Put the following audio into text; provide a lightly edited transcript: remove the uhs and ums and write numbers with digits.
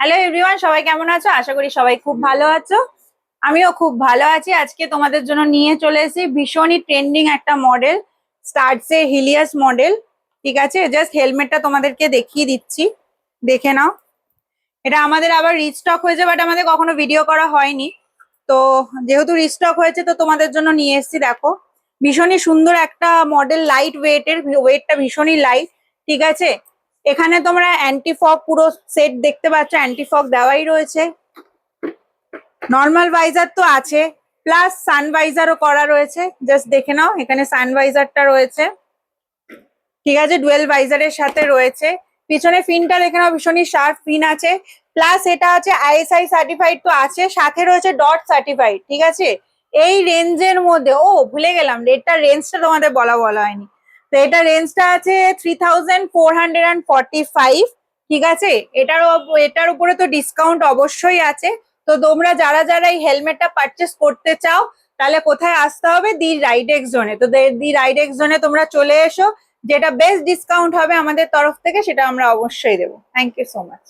Hello everyone, সবাই কেমন আছো? আশা করি সবাই খুব ভালো আছো। আমিও খুব ভালো আছি। আজকে তোমাদের জন্য নিয়ে চলে এসেছি ভীষণই ট্রেন্ডিং একটা মডেল, স্টার্টস এর হিলিয়াস মডেল। ঠিক আছে, জাস্ট হেলমেটটা তোমাদেরকে দেখিয়ে দিচ্ছি, দেখে নাও। এটা আমাদের আবার রিস্টক হয়েছে, বাট আমাদের কখনো ভিডিও করা হয়নি। তো যেহেতু রিস্টক হয়েছে তো তোমাদের জন্য নিয়ে এসেছি। দেখো, ভীষণই সুন্দর একটা মডেল, লাইট ওয়েটের, ওয়েটটা ভীষণই লাইট। ঠিক আছে, এখানে তোমরা অ্যান্টি ফগ পুরো সেট দেখতে পাচ্ছ, অ্যান্টি ফগ দেওয়াই রয়েছে। নর্মাল ভাইজার তো আছে, প্লাস সানভাইজারও করা রয়েছে। জাস্ট দেখে নাও, এখানে সানভাইজারটা রয়েছে। ঠিক আছে, ডুয়েল ভাইজারের সাথে রয়েছে। পিছনে ফিনটা দেখে নাও, ভীষণই শার্প ফিন আছে। প্লাস এটা আছে আইএসআই সার্টিফাইড তো আছে, সাথে রয়েছে ডট সার্টিফাইড। ঠিক আছে, এই রেঞ্জের মধ্যে, ভুলে গেলাম, এটার রেঞ্জটা তোমাদের বলা হয়নি। তো এটা রেঞ্জটা আছে 3445। ঠিক আছে, এটার উপরে তো ডিসকাউন্ট অবশ্যই আছে। তো তোমরা যারা যারা এই হেলমেটটা পারচেস করতে চাও, তাহলে কোথায় আসতে হবে? দি রাইডেক্স জোনে। তো দি রাইডেক্স জোনে তোমরা চলে এসো। যেটা বেস্ট ডিসকাউন্ট হবে আমাদের তরফ থেকে, সেটা আমরা অবশ্যই দেবো। Thank you so much.